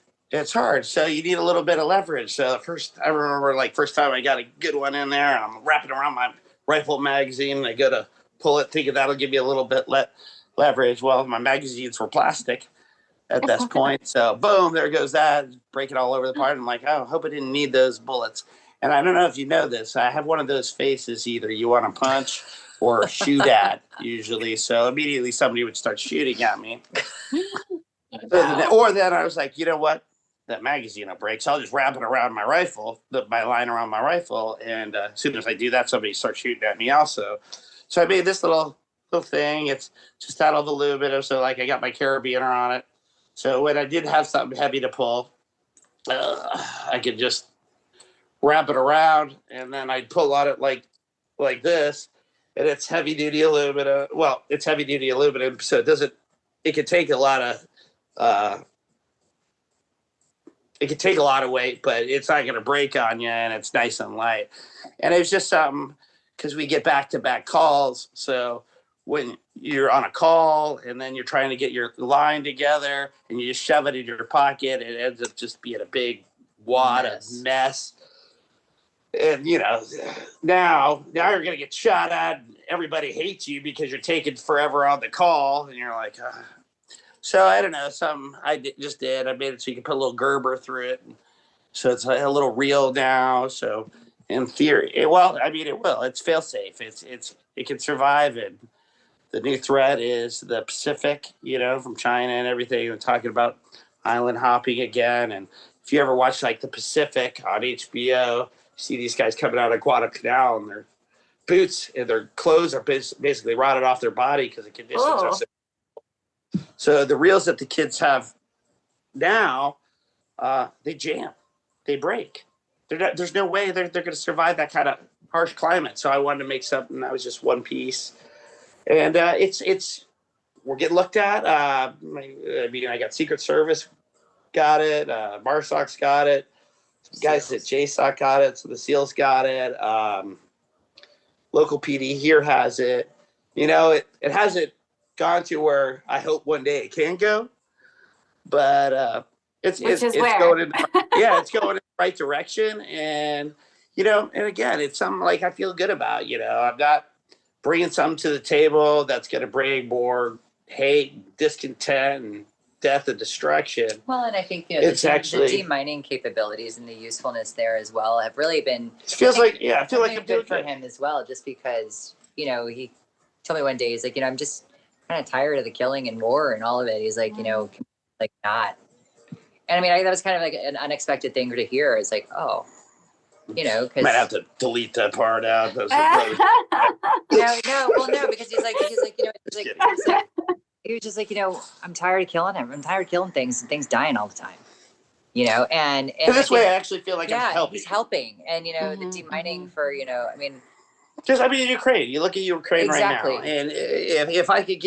So you need a little bit of leverage. So I remember first time I got a good one in there, and I'm wrapping around my rifle magazine, and I go to pull it thinking that'll give you a little bit leverage. Well, my magazines were plastic at this point. So boom, there goes that, breaking all over the part. I'm like, oh, I hope I didn't need those bullets. And I don't know if you know this, I have one of those faces either you want to punch or shoot at usually. So immediately somebody would start shooting at me. Or then I was like, you know what? That magazine will break. So I'll just wrap it around my rifle, my line around my rifle. And as soon as I do that, somebody starts shooting at me also. So I made this little thing. It's just out of aluminum. So I got my carabiner on it. So when I did have something heavy to pull, I could just wrap it around, and then I'd pull on it like this, and it's heavy duty aluminum. Well, it's heavy duty aluminum, so it could take a lot of weight, but it's not going to break on you, and it's nice and light. And it was just something, because we get back-to-back calls, so when you're on a call and then you're trying to get your line together and you just shove it in your pocket, it ends up just being a big wad of mess. And, now you're going to get shot at. Everybody hates you because you're taking forever on the call. And you're like, So I don't know, something I just did. I made it so you can put a little Gerber through it. So it's a little reel now. So in theory, it will. It's fail safe. It can survive. And the new threat is the Pacific, from China and everything. We're talking about island hopping again. And if you ever watch the Pacific on HBO, you see these guys coming out of Guadalcanal, and their boots and their clothes are basically rotted off their body because the conditions are so the reels that the kids have now, they jam, they break. There's no way they're going to survive that kind of harsh climate. So I wanted to make something that was just one piece. And we're getting looked at. I got Secret Service got it. Marsock's got it. Some guys at JSOC got it. So the SEALs got it. Local PD here has it. It hasn't gone to where I hope one day it can go, but it's going in it's going in the right direction. And and again, it's something like I feel good about. I'm not bringing something to the table that's going to bring more hate, discontent, and death and destruction. Well, and I think the demining capabilities and the usefulness there as well have really been. It feels like I feel like I'm good for him as well, just because he told me one day, he's like, I'm just kind of tired of the killing and war and all of it. He's like, like not. And I mean, that was kind of like an unexpected thing to hear. It's like, oh, because might have to delete that part out. No, because he's like, he was just like, I'm tired of killing him. I'm tired of killing things and things dying all the time. And this way I actually feel like I'm helping. He's helping. And, the demining for, Just, in Ukraine, you look at Ukraine right now. And if I could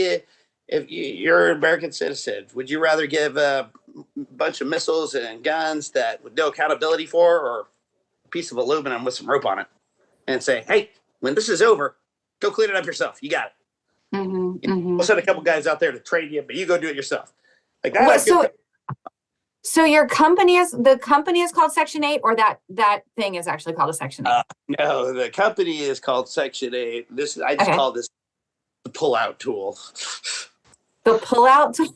if you're an American citizen, would you rather give a bunch of missiles and guns that with no accountability for, or a piece of aluminum with some rope on it and say, hey, when this is over, go clean it up yourself. You got it. We'll send a couple guys out there to train you, but you go do it yourself. Like that. So your company is called Section 8, or that thing is actually called a Section 8? No, the company is called Section 8. I just call this the pull-out tool. The pull-out tool?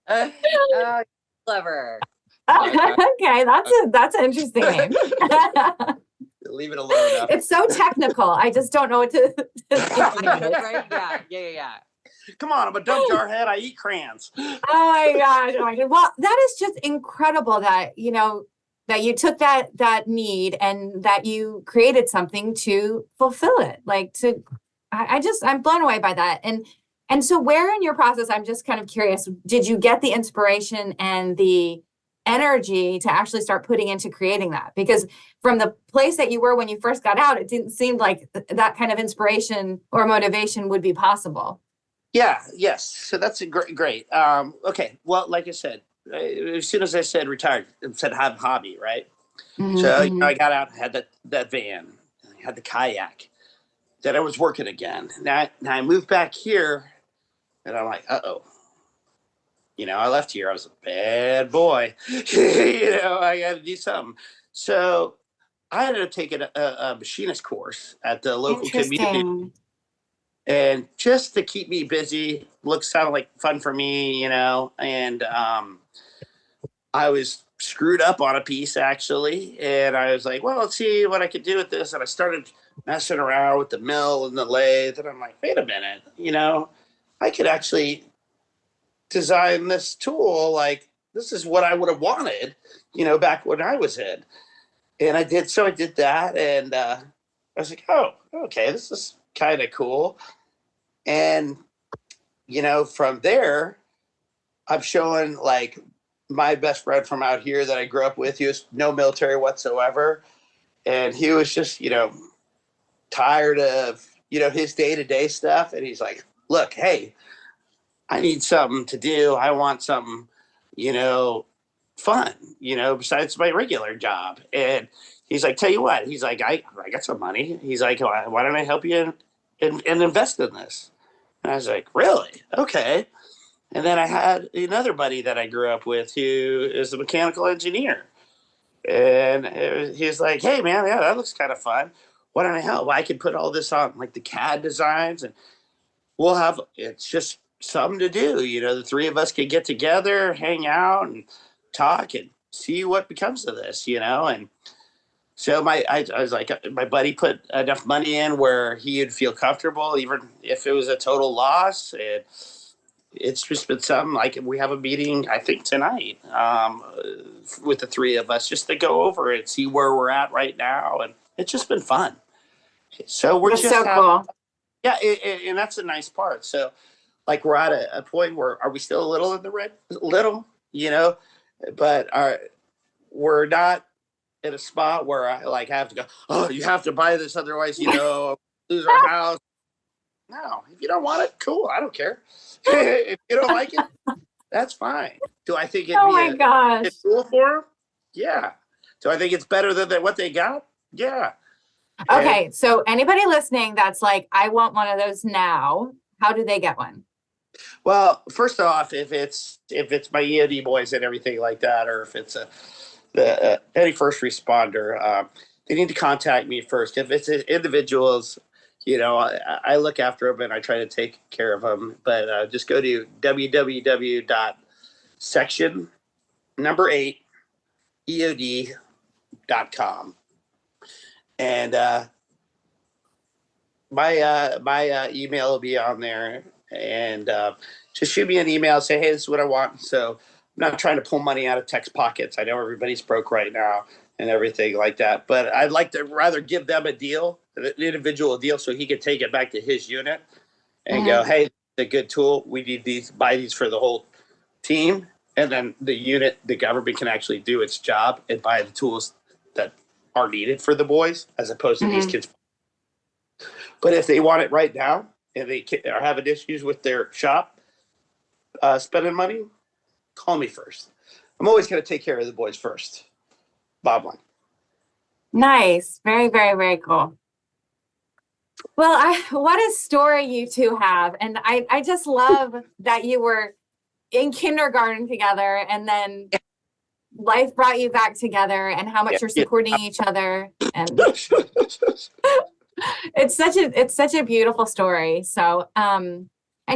Oh, clever. Okay, that's an interesting name. Leave it alone. It's so technical. I just don't know what to right? Yeah. Come on, I'm a dump jar head. I eat crayons. Oh my gosh. Well, that is just incredible that, that you took that need and that you created something to fulfill it. I'm blown away by that. And so where in your process, I'm just kind of curious, did you get the inspiration and the energy to actually start putting into creating that? Because from the place that you were when you first got out, it didn't seem like that kind of inspiration or motivation would be possible. Yes. So that's great. Okay. Well, like I said, as soon as I said retired, it said have a hobby, right? So I got out, had that van, I had the kayak, then I was working again. Now I moved back here, and I'm like, uh-oh. I left here. I was a bad boy. I got to do something. So I ended up taking a machinist course at the local community. And just to keep me busy, sounded like fun for me, and I was screwed up on a piece, actually. And I was like, well, let's see what I could do with this. And I started messing around with the mill and the lathe. And I'm like, wait a minute, I could actually design this tool. Like, this is what I would have wanted, back when I was in. And I did that. And I was like, oh, okay, this is kind of cool. And, from there, I'm showing like my best friend from out here that I grew up with. He was no military whatsoever. And he was just, tired of, his day-to-day stuff. And he's like, look, hey, I need something to do. I want something, fun, besides my regular job. And he's like, tell you what, he's like, I got some money. He's like, why don't I help you and invest in this? And I was like, really? Okay. And then I had another buddy that I grew up with who is a mechanical engineer. And he's like, hey, man, yeah, that looks kind of fun. Why don't I help? I can put all this on, like the CAD designs, and it's just something to do. The three of us could get together, hang out, and talk and see what becomes of this, And so I was like, my buddy put enough money in where he would feel comfortable, even if it was a total loss. And it's just been something like we have a meeting, I think tonight, with the three of us just to go over it, see where we're at right now. And it's just been fun. So we're cool. Yeah. And that's a nice part. So like we're at a point where, are we still a little in the red? Little, but we're not at a spot where I have to go, oh, you have to buy this, otherwise, lose our house. No, if you don't want it, cool. I don't care. If you don't like it, That's fine. Do I think it'd Oh be my gosh. a tool for them? Yeah. Do I think it's better than what they got? Yeah. Okay, so anybody listening that's like, I want one of those now, how do they get one? Well, first off, if it's my EOD boys and everything like that, or if it's any first responder, they need to contact me first. If it's individuals, I look after them and I try to take care of them. But just go to www.section8EOD.com, and my email will be on there, and just shoot me an email, say, hey, this is what I want. So I'm not trying to pull money out of tech's pockets. I know everybody's broke right now and everything like that, but I'd like to rather give them a deal, an individual deal, so he could take it back to his unit and go, hey, it's a good tool, we need these, buy these for the whole team, and then the government can actually do its job and buy the tools that are needed for the boys, as opposed to these kids. But if they want it right now and they are having issues with their shop spending money, call me first. I'm always going to take care of the boys first. Bottom line. Nice. Very, very, very cool. Well, what a story you two have. And I just love that you were in kindergarten together and then life brought you back together, and how much you're supporting each other. And it's such a beautiful story. So, I'm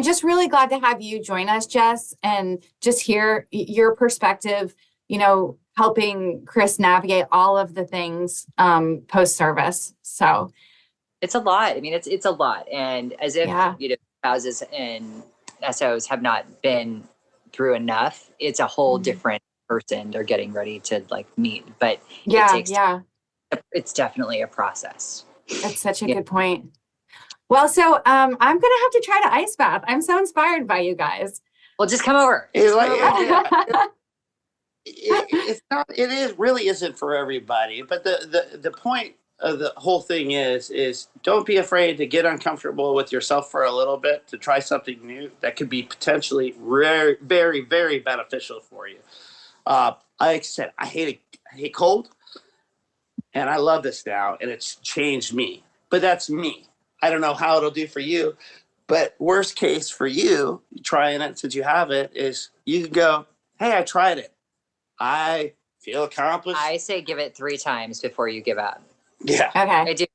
just really glad to have you join us, Jess, and just hear your perspective, helping Kris navigate all of the things post-service. So it's a lot. I mean, it's a lot. And as if, spouses and SOs have not been through enough, it's a whole different person they're getting ready to meet. But it's definitely a process. That's such a good point. Well, so I'm going to have to try to ice bath. I'm so inspired by you guys. Well, just come over. It really isn't for everybody. But the point of the whole thing is don't be afraid to get uncomfortable with yourself for a little bit, to try something new that could be potentially very, very, very beneficial for you. Like I said, I hate cold, and I love this now, and it's changed me. But that's me. I don't know how it'll do for you, but worst case for you, trying it since you have it, is you can go, hey, I tried it. I feel accomplished. I say give it 3 times before you give up. Yeah. Okay. I do.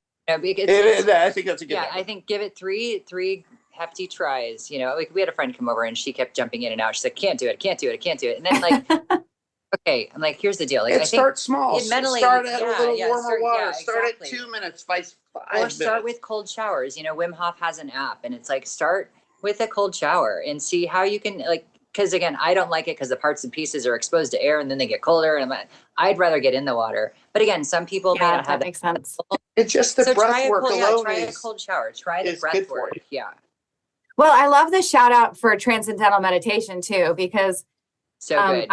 Because I think that's a good idea. I think give it three hefty tries. We had a friend come over and she kept jumping in and out. She's like, can't do it. And then okay, I'm like, here's the deal. I think start small. Mentally, start at a little warmer water. Start at 2 minutes, 5 or start with cold showers. Wim Hof has an app, and it's start with a cold shower and see how you can because again, I don't like it because the parts and pieces are exposed to air and then they get colder. And I'd rather get in the water. But again, some people may not have that. Makes sense. It's just the breath work alone. Try a cold shower. Try the breath work. Yeah. Well, I love the shout out for transcendental meditation too, because so good.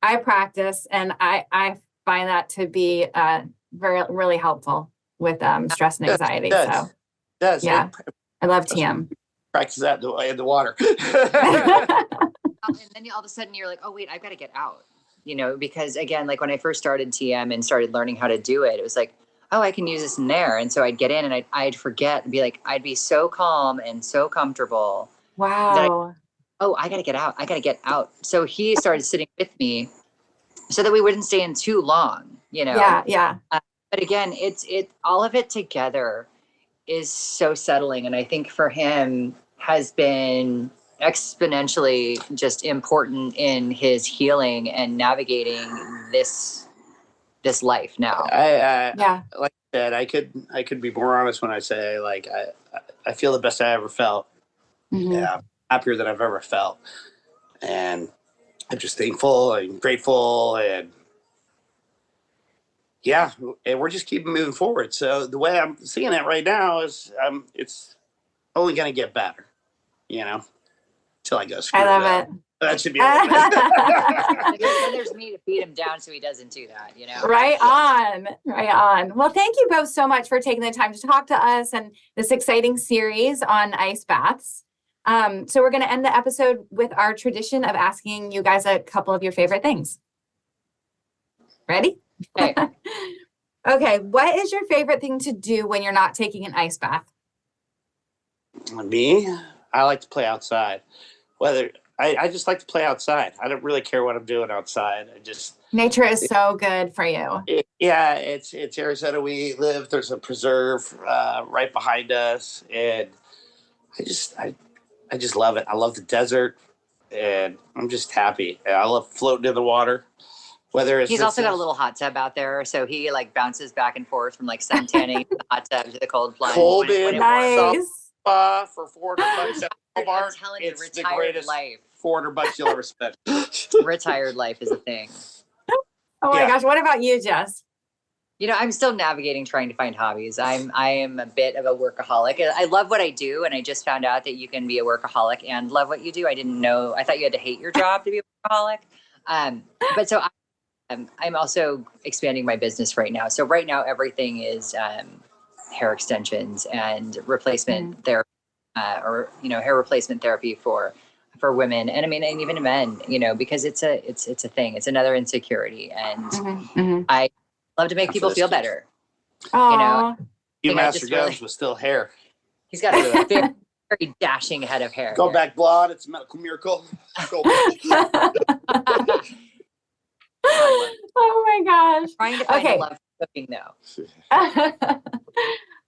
I practice and I find that to be really helpful with stress and anxiety. I love TM. Practice that in the water. And then all of a sudden you're like, oh wait, I've got to get out. Because again, when I first started TM and started learning how to do it, it was like, oh, I can use this in there. And so I'd get in and I'd forget and be like, I'd be so calm and so comfortable. Wow. I got to get out. I got to get out. So he started sitting with me so that we wouldn't stay in too long, Yeah. But again, it all of it together is so settling. And I think for him has been exponentially just important in his healing and navigating this life now. Like I said, I could be more honest when I say I feel the best I ever felt. Mm-hmm. Yeah, happier than I've ever felt, and I'm just thankful and grateful, and we're just keeping moving forward. So the way I'm seeing it right now is it's only going to get better, till I go screw I love up. it. That should be a little bit. And there's me to beat him down so he doesn't do that, Right on. Well, thank you both so much for taking the time to talk to us and this exciting series on ice baths. So we're going to end the episode with our tradition of asking you guys a couple of your favorite things. Ready? Okay. Okay. What is your favorite thing to do when you're not taking an ice bath? Me, I like to play outside. I just like to play outside. I don't really care what I'm doing outside. Nature is so good for you. It's Arizona. We live. There's a preserve right behind us, and I just love it. I love the desert, and I'm just happy. And I love floating in the water. He's also got a little hot tub out there, so he like bounces back and forth from like suntanning to the hot tub to the cold plunge. Nice. For $400 at I'm Walmart. telling you, It's the retired greatest life. $400 you'll ever spend. Retired life is a thing. Oh my gosh. What about you, Jess? You know, I'm still navigating trying to find hobbies. I am a bit of a workaholic. I love what I do, and I just found out that you can be a workaholic and love what you do. I didn't know. I thought you had to hate your job to be a workaholic. But so I'm also expanding my business right now. So right now, everything is hair extensions and replacement therapy, hair replacement therapy for women, and I mean, and even men, because it's a thing. It's another insecurity, and I love to make people feel better. Oh, You Master Jones was still hair. He's got a very, very dashing head of hair. Go back blonde. It's a medical miracle. Go back. Oh my gosh. Trying to find a love for cooking though.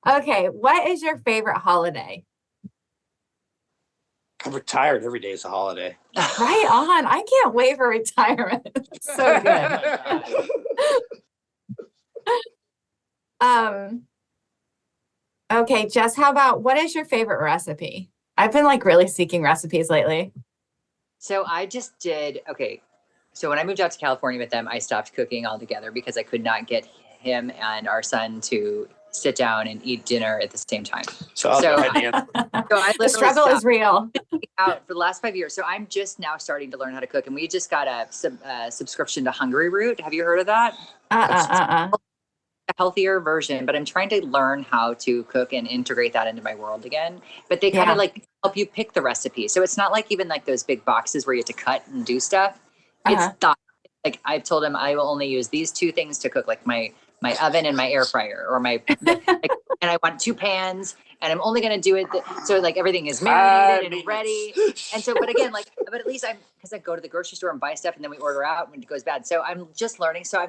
Okay. What is your favorite holiday? I'm retired. Every day is a holiday. Right on. I can't wait for retirement. It's so good. Okay, Jess, how about what is your favorite recipe? I've been like really seeking recipes lately. So I just did, so when I moved out to California with them, I stopped cooking altogether because I could not get him and our son to sit down and eat dinner at the same time. So I the struggle is real. Out for the last 5 years. So I'm just now starting to learn how to cook. And we just got a subscription to Hungry Root. Have you heard of that? A healthier version, but I'm trying to learn how to cook and integrate that into my world again. But they kind of like help you pick the recipe. So it's not like even like those big boxes where you have to cut and do stuff. It's thought. Like I've told him I will only use these two things to cook, like my oven and my air fryer, or and I want 2 pans, and I'm only going to do it. So like everything is marinated and ready. And so, but again, but at least because I go to the grocery store and buy stuff and then we order out when it goes bad. So I'm just learning. So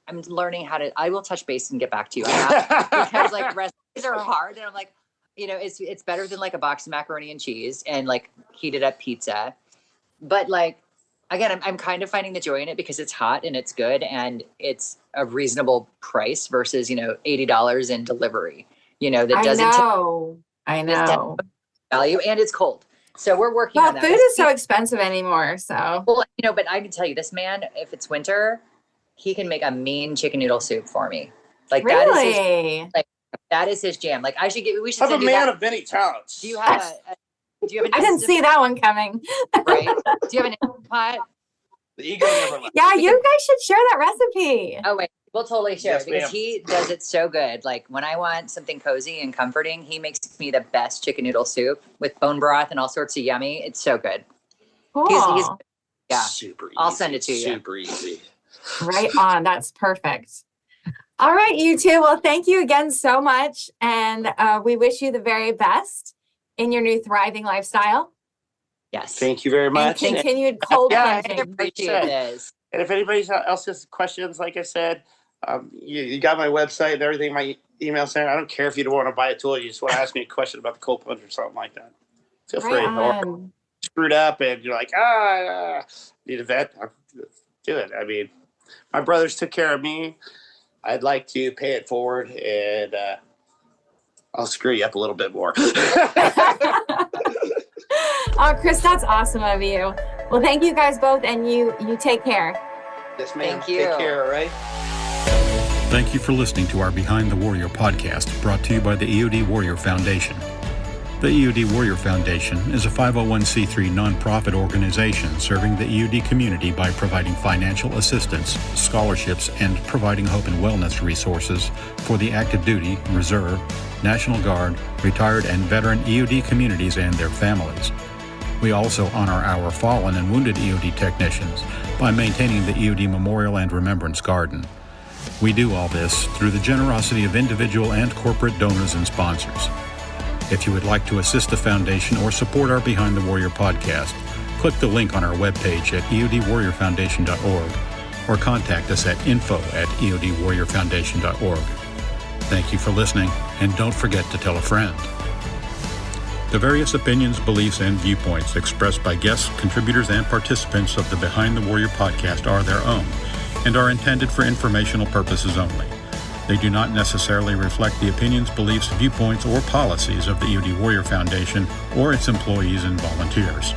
I'm learning how to, I will touch base and get back to you. Because like recipes are hard. And I'm like, it's better than like a box of macaroni and cheese and like heated up pizza. But like, again, I'm kind of finding the joy in it because it's hot and it's good and it's a reasonable price versus, $80 in delivery, that doesn't. I know. Value, and it's cold. So we're working on that. Food is so expensive anymore. So, well, but I can tell you this man, if it's winter, he can make a mean chicken noodle soup for me. Like really? that is his jam. Like we should I'm a man that. of many talents. Do you have an I didn't see that one coming. Right? Do you have an Instant Pot? The ego never left. Yeah, you guys should share that recipe. Oh wait, we'll totally share it because he does it so good. Like when I want something cozy and comforting, he makes me the best chicken noodle soup with bone broth and all sorts of yummy. It's so good. Cool. He's super easy. I'll send it to you. Super easy. Right on. That's perfect. All right, you two. Well, thank you again so much. And we wish you the very best in your new thriving lifestyle. Yes. Thank you very much. And continued cold plunging. I appreciate this. And if anybody else has questions, like I said, you got my website and everything, my email center. I don't care if you don't want to buy a tool. You just want to ask me a question about the cold plunge or something like that. Feel free. Or screwed up and you're like, need a vet. Do it. I mean, my brothers took care of me. I'd like to pay it forward, and I'll screw you up a little bit more. Oh, Kris, that's awesome of you. Well, thank you guys both, and you take care. Yes, ma'am. Thank you. Take care, all right? Thank you for listening to our Behind the Warrior podcast, brought to you by the EOD Warrior Foundation. The EOD Warrior Foundation is a 501c3 nonprofit organization serving the EOD community by providing financial assistance, scholarships, and providing hope and wellness resources for the active duty, reserve, National Guard, retired and veteran EOD communities and their families. We also honor our fallen and wounded EOD technicians by maintaining the EOD Memorial and Remembrance Garden. We do all this through the generosity of individual and corporate donors and sponsors. If you would like to assist the foundation or support our Behind the Warrior podcast, click the link on our webpage at eodwarriorfoundation.org or contact us at info@eodwarriorfoundation.org. Thank you for listening, and don't forget to tell a friend. The various opinions, beliefs, and viewpoints expressed by guests, contributors, and participants of the Behind the Warrior podcast are their own and are intended for informational purposes only. They do not necessarily reflect the opinions, beliefs, viewpoints, or policies of the EOD Warrior Foundation or its employees and volunteers.